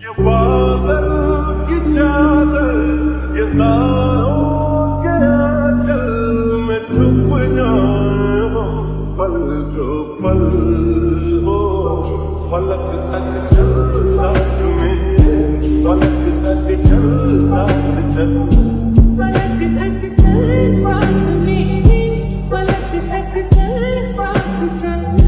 ये बादल की चादर, ये तारों के आंचल में छुप जाऊं पल को पल हो। फलक तक चल साथ में, फलक तक चल साथ चल, फलक तक चल साथ में, फलक तक चल साथ चल।